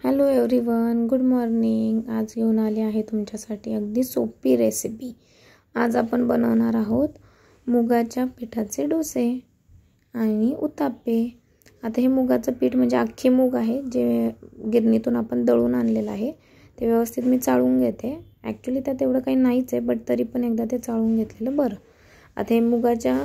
Hello everyone, good morning. आज घेऊन आले आहे तुमच्यासाठी अगदी सोपी रेसिपी। आज आपण बनवणार आहोत मुगाच्या पिठाचे डोसे आणि उत्तापे। आता हे मुगाचं पीठ म्हणजे अख्खे मूग आहे, जे गिरणीतून आपण दळून आणलेलं आहे। ते व्यवस्थित मी चाळून घेते। ॲक्च्युली त्यात एवढं काही नाहीच आहे, बट तरी पण एकदा ते चाळून घेतलेलं बरं। आता हे मुगाच्या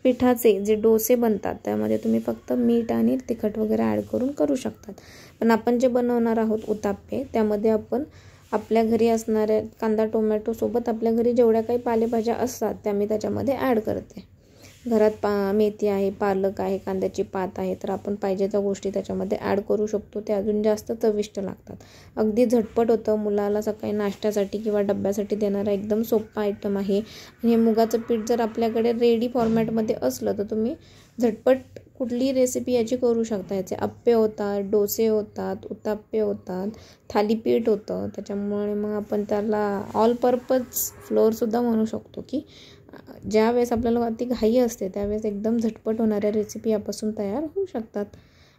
पिठाचे जे डोसे बनतात त्यामध्ये तुम्ही फक्त मीठ आणि तिखट वगैरे ॲड करून करू शकतात। पण आपण जे बनवणार आहोत उत्तापे, त्यामध्ये आपण आपल्या घरी असणाऱ्या कांदा टोमॅटो सोबत आपल्या घरी जेवढ्या काही पालेभाज्या असतात त्या मी त्याच्यामध्ये ॲड करते। घरात मेथी आहे, पालक आहे, कांद्याची पात आहे, तर आपण पाहिजे त्या गोष्टी त्याच्यामध्ये ॲड करू शकतो। ते अजून जास्त चविष्ट लागतात। अगदी झटपट होतं, मुलाला सकाळी नाश्त्यासाठी किंवा डब्यासाठी देणारा एकदम सोपा आयटम आहे। आणि हे मुगाचं पीठ जर आपल्याकडे रेडी फॉर्मॅटमध्ये असलं तर तुम्ही झटपट कुठलीही रेसिपी याची करू शकता। याचे अप्पे होतात, डोसे होतात, उत्तापे होतात, थालीपीठ होतं। त्याच्यामुळे मग आपण त्याला ऑल पर्पज फ्लोअरसुद्धा म्हणू शकतो, की ज्या वेळेस आपल्याला अति घाई असते त्यावेळेस एकदम झटपट होणाऱ्या रेसिपी यापासून तयार होऊ शकतात।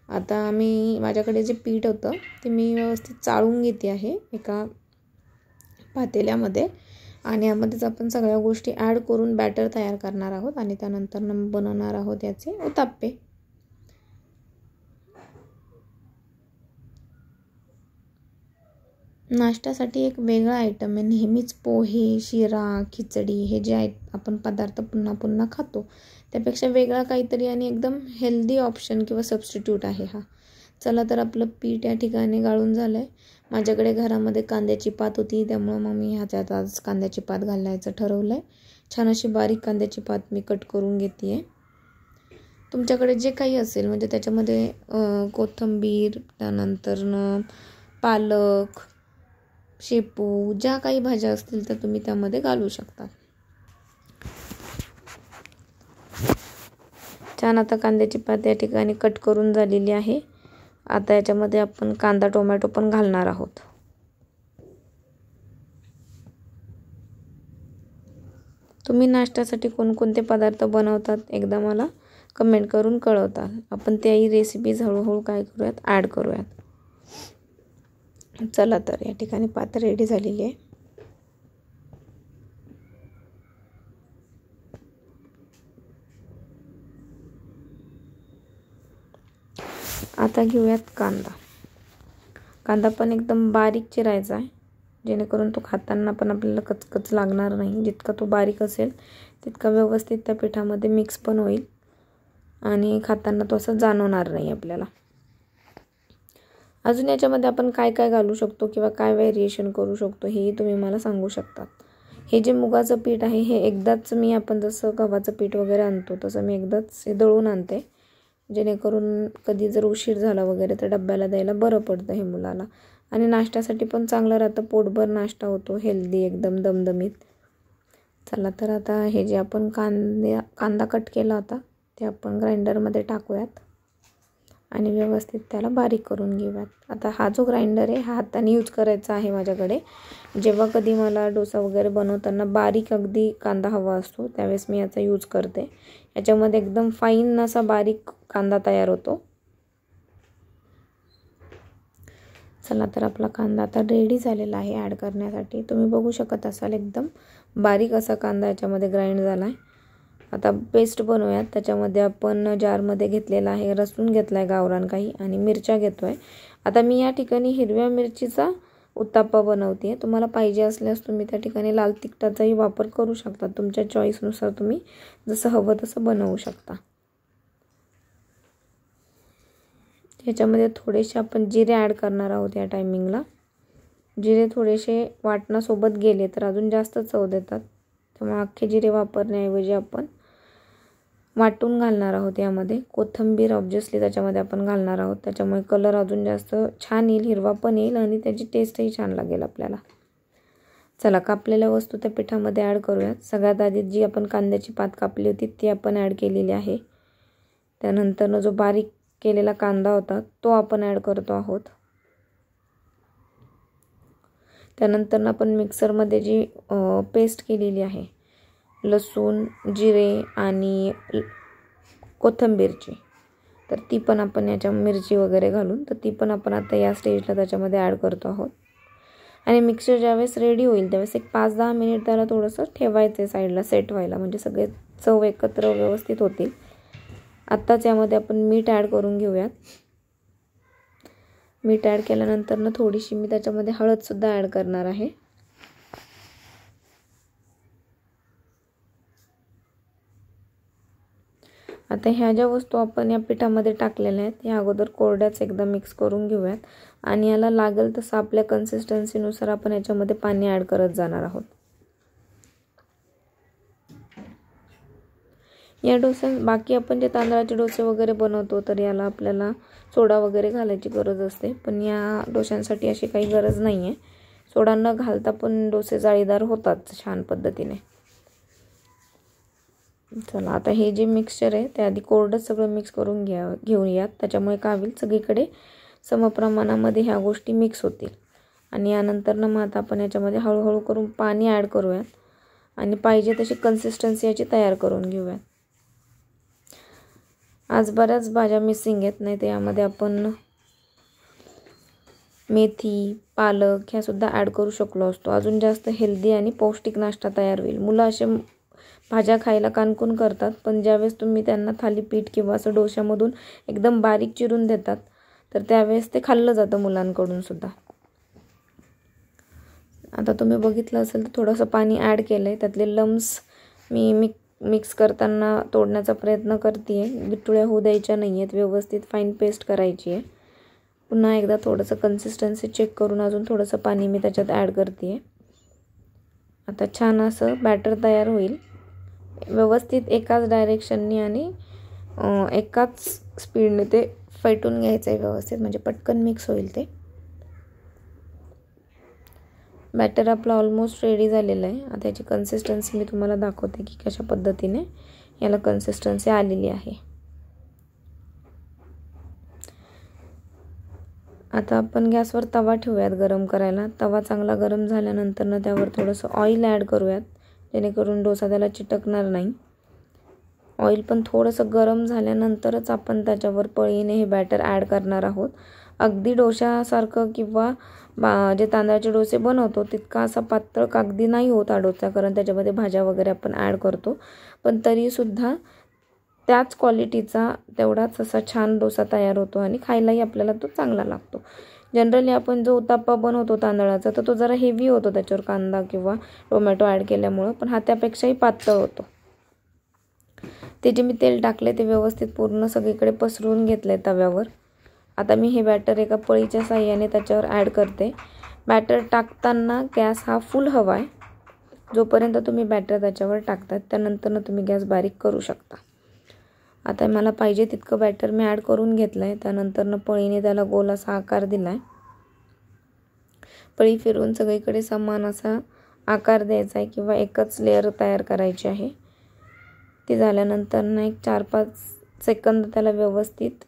आता माझ्याकडे जे पीठ होतं ते मी व्यवस्थित चाळून घेते आहे एका पातेल्यामध्ये, आणि यामध्येच आपण सगळ्या गोष्टी ॲड करून बॅटर तयार करणार आहोत आणि त्यानंतर बनवणार आहोत याचे उत्तापे। नाश्त्यासाठी एक वेगळा आयटम आहे। नेहमीच पोहे, शिरा, खिचडी हे जे आपण पदार्थ पुन्हा पुन्हा खातो त्यापेक्षा वेगळा काहीतरी आणि एकदम हेल्दी ऑप्शन किंवा सबस्टिट्यूट आहे हा। चला तर आपलं पीठ या ठिकाणी गाळून झालं आहे। माझ्याकडे घरामध्ये कांद्याची पात होती, त्यामुळं मग मी ह्याच्यात आज कांद्याची पात घालायचं ठरवलं आहे। छान अशी बारीक कांद्याची पात मी कट करून घेते आहे। तुमच्याकडे जे काही असेल म्हणजे त्याच्यामध्ये कोथिंबीर, त्यानंतर पालक, शेपू, ज्या काही भाज्या असतील तर तुम्ही त्यामध्ये घालू शकता। छान आता कांद्याची पात या ठिकाणी कट करून झालेली आहे। आता याच्यामध्ये आपण कांदा टोमॅटो पण घालणार आहोत। तुम्ही नाश्त्यासाठी कोणकोणते पदार्थ बनवतात एकदा मला कमेंट करून कळवता। आपण त्याही रेसिपीज हळूहळू काय करूयात, ॲड करूयात। चला तर या ठिकाणी पात रेडी झालेली आहे। आता घेऊयात कांदा। कांदा पण एकदम बारीक चिरायचा आहे, जेणेकरून तो खाताना पण आपल्याला कचकच लागणार नाही। जितका तो बारीक असेल तितका व्यवस्थित त्या पिठामध्ये मिक्स पण होईल आणि खाताना तो असं जाणवणार नाही आपल्याला। अजून याच्यामध्ये आपण काय काय घालू शकतो किंवा काय व्हेरिएशन करू शकतो हेही तुम्ही मला सांगू शकता। हे जे मुगाचं पीठ आहे हे एकदाच आपण जसं गव्हाचं पीठ वगैरे आणतो तसं मी एकदाच हे दळून आणते, जेणेकरून कधी जर उशीर झाला वगैरे तर डब्याला द्यायला बरं पडतं हे मुलाला। आणि नाश्त्यासाठी पण चांगलं राहतं, पोटभर नाश्ता होतो, हेल्दी एकदम दमदमीत। चला तर आता हे जे आपण कांदा कट केला होता ते आपण ग्राइंडरमध्ये टाकूयात आणि व्यवस्थित त्याला बारीक करून घेऊयात। आता हा जो ग्राइंडर आहे हा हाताने यूज करायचा आहे माझ्याकडे। जेव्हा कधी मला डोसा वगैरे बनवताना बारीक अगदी कांदा हवा असतो त्यावेळेस मी याचा यूज करते। याच्यामध्ये एकदम फाईन असा बारीक कांदा तयार होतो। चला तर आपला कांदा आता रेडी झालेला आहे ॲड करण्यासाठी। तुम्ही बघू शकत असाल एकदम बारीक असा कांदा याच्यामध्ये ग्राइंड झाला आहे। आता पेस्ट बनवूयात। त्याच्यामध्ये आपण जारमध्ये घेतलेला आहे लसूण, घेतला आहे गावरान काही, आणि मिरच्या घेतो आहे। आता मी या ठिकाणी हिरव्या मिरचीचा उत्तापा बनवते आहे। तुम्हाला पाहिजे असल्यास तुम्ही त्या ठिकाणी लाल तिखटाचाही वापर करू शकता। तुमच्या चॉईसनुसार तुम्ही जसं हवं तसं बनवू शकता। ह्याच्यामध्ये थोडेसे आपण जिरे ॲड करणार आहोत या टायमिंगला। जिरे थोडेसे वाटणासोबत गेले तर अजून जास्त चव देतात, त्यामुळे अख्खे जिरे वापरण्याऐवजी आपण वाटून घालणार आहोत यामध्ये। कोथिंबीर ऑब्व्हियसली त्याच्यामध्ये आपण घालणार आहोत, त्याच्यामुळे कलर अजून जास्त छान येईल, हिरवा पण येईल आणि त्याची टेस्टही छान लागेल आपल्याला। चला कापलेल्या वस्तू त्या पिठामध्ये ॲड करूयात। सगळ्यात आधी जी आपण कांद्याची पात कापली होती ती आपण ॲड केलेली आहे। त्यानंतर जो बारीक केलेला कांदा होता तो आपण ॲड करतो आहोत। त्यानंतर आपण मिक्सरमध्ये जी पेस्ट केलेली आहे लसूण, जिरे आणि कोथिंबीरची, तर ती पण आपण याच्या मिरची वगैरे घालून तर ती पण आपण आता या स्टेजला त्याच्यामध्ये ॲड करतो आहोत. आणि मिक्सचर ज्यावेळेस रेडी होईल त्यावेळेस एक 5-10 मिनिट त्याला थोडंसं ठेवायचं साईडला सेट व्हायला, म्हणजे सगळे चव एकत्र व्यवस्थित होतील. आत्ताच यामध्ये आपण मीठ ॲड करून घेऊयात. मीठ ॲड केल्यानंतर थोडीशी मी त्याच्यामध्ये हळदसुद्धा ॲड करणार आहे. आता ह्या ज्या वस्तू आपण या पिठामध्ये टाकलेल्या आहेत या अगोदर कोरड्याच एकदा मिक्स करून घेऊयात आणि याला लागेल तसं आपल्या कन्सिस्टन्सीनुसार आपण याच्यामध्ये पाणी ॲड करत जाणार आहोत. या बाकी आपण जे तांदळाचे डोसे वगैरे बनवतो तर याला आपल्याला सोडा वगैरे घालायची गरज असते, पण या डोशांसाठी अशी काही गरज नाही आहे. सोडा न घालता पण डोसे जाळीदार होतात छान पद्धतीने. चला आता हे जे मिक्सचर आहे ते आधी कोरडंच सगळं मिक्स करून घेऊयात. त्याच्यामुळे काय होईल सगळीकडे समप्रमाणामध्ये ह्या गोष्टी मिक्स होतील. आणि यानंतर मग आता आपण याच्यामध्ये हळूहळू करून पाणी ॲड करूयात आणि पाहिजे तशी कन्सिस्टन्सी याची तयार करून घेऊयात. आज बऱ्याच भाज्या मिसिंग आहेत, नाही तर यामध्ये आपण मेथी, पालक ह्यासुद्धा ॲड करू शकलो असतो. अजून जास्त हेल्दी आणि पौष्टिक नाश्ता तयार होईल. मुलं असे भाज्या खायला कानकून करतात, पण ज्यावेळेस तुम्ही त्यांना थालीपीठ किंवा असं डोशामधून एकदम बारीक चिरून देतात तर त्यावेळेस ते खाल्लं जातं मुलांकडून सुद्धा. आता तुम्ही बघितलं असेल तर थोडंसं पाणी ॲड केलं आहे. त्यातले लम्स मी मिक्स करताना तोडण्याचा प्रयत्न करते आहे. विटुळ्या होऊ द्यायच्या नाही आहेत, व्यवस्थित फाईन पेस्ट करायची आहे. पुन्हा एकदा थोडंसं कन्सिस्टन्सी चेक करून अजून थोडंसं पाणी मी त्याच्यात ॲड करते आहे. आता छान असं बॅटर तयार होईल. व्यवस्थित एकाच डायरेक्शननी आणि एकाच स्पीडने ते फेटून घ्यायचं आहे व्यवस्थित, म्हणजे पटकन मिक्स होईल ते. बॅटर आपला ऑलमोस्ट रेडी झालेलं आहे. आता याची कन्सिस्टन्सी मी तुम्हाला दाखवते की कशा पद्धतीने याला कन्सिस्टन्सी आलेली आहे. आता आपण गॅसवर तवा ठेवूयात गरम करायला. तवा चांगला गरम झाल्यानंतर त्यावर थोडंसं ऑइल ॲड करूयात, जेणेकरून डोसा त्याला चिटकणार नाही. ऑइल पण थोडंसं गरम झाल्यानंतरच आपण त्याच्यावर पळीने हे बॅटर ॲड करणार आहोत. अगदी डोशासारखं किंवा जे तांदळाचे डोसे बनवतो तितका असा पातळ कागदी नाही होत हा डोसा, कारण त्याच्यामध्ये भाज्या वगैरे आपण ॲड करतो. पण तरीसुद्धा त्याच क्वालिटीचा तेवढाच असा छान डोसा तयार होतो आणि खायलाही आपल्याला तो चांगला लागतो. जनरली आपण जो उत्तप्पा बनवतो तांदळाचा तर तो जरा हेवी होतो त्याच्यावर कांदा किंवा टोमॅटो ॲड केल्यामुळं, पण हा त्यापेक्षाही पातळ होतो. ते जे मी तेल टाकले ते व्यवस्थित पूर्ण सगळीकडे पसरवून घेतलं आहे तव्यावर. आता मी हे बॅटर एका पळीच्या साहाय्याने त्याच्यावर ॲड करते. बॅटर टाकताना गॅस हा फुल हवा आहे. जोपर्यंत तुम्ही बॅटर त्याच्यावर टाकतात त्यानंतर तुम्ही गॅस बारीक करू शकता. आता मला पाहिजे तितकं बॅटर मी ॲड करून घेतलं आहे. त्यानंतर पळीने त्याला गोल असा आकार दिला आहे. पळी फिरवून सगळीकडे समान असा आकार द्यायचा आहे किंवा एकच लेअर तयार करायची आहे. ते झाल्यानंतर एक 4-5 सेकंद त्याला व्यवस्थित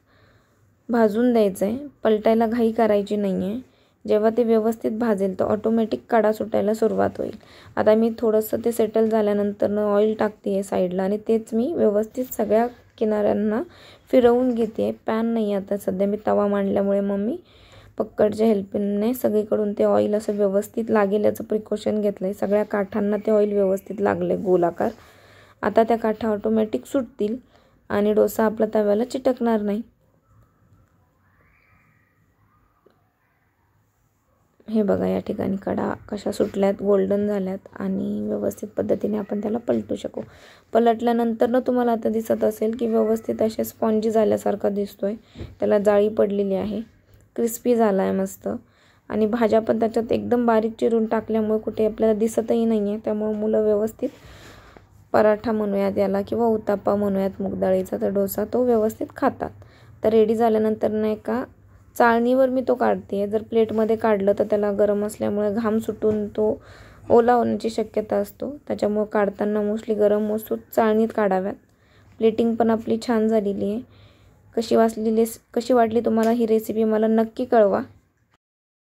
भाजून द्यायचं आहे. पलटायला घाई करायची नाही आहे. जेव्हा ते व्यवस्थित भाजेल तर ऑटोमॅटिक कडा सुटायला सुरुवात होईल. आता मी थोडंसं ते सेटल झाल्यानंतर ऑइल टाकते आहे साईडला आणि तेच मी व्यवस्थित सगळ्या किनाऱ्यांना फिरवून घेते आहे. पॅन नाही आता सध्या मी तवा मांडल्यामुळे मग मी पक्कडच्या हेल्पने सगळीकडून ते ऑइल असं व्यवस्थित लागेल याचं प्रिकॉशन घेतलं आहे. सगळ्या काठांना ते ऑइल व्यवस्थित लागले गोलाकार. आता त्या काठा ऑटोमॅटिक सुटतील आणि डोसा आपला तव्याला चिटकणार नाही. हे बघा या ठिकाणी कडा कशा सुटल्यात, गोल्डन झाल्यात आणि व्यवस्थित पद्धतीने आपण त्याला पलटू शकू. पलटल्यानंतर तुम्हाला आता दिसत असेल की व्यवस्थित असे स्पॉन्जी झाल्यासारखा दिसतोय. त्याला जाळी पडलेली आहे, क्रिस्पी झाला आहे मस्त. आणि भाज्या पण त्याच्यात एकदम बारीक चिरून टाकल्यामुळे कुठे आपल्याला दिसतही नाही आहे. त्यामुळे मुलं व्यवस्थित पराठा म्हणूयात याला किंवा उत्तप्पा म्हणूयात मूग डाळीचा तर डोसा तो व्यवस्थित खातात. तर रेडी झाल्यानंतर एका चाळणीवर मी तो काढते. जर प्लेटमध्ये काढलं तर त्याला गरम असल्यामुळे घाम सुटून तो ओला होण्याची शक्यता असतो. त्याच्यामुळे काढताना मोस्टली गरम वस्तू चाळणीत काढाव्यात. प्लेटिंग पण आपली छान झालेली आहे. कशी वाटली तुम्हाला ही रेसिपी मला नक्की कळवा.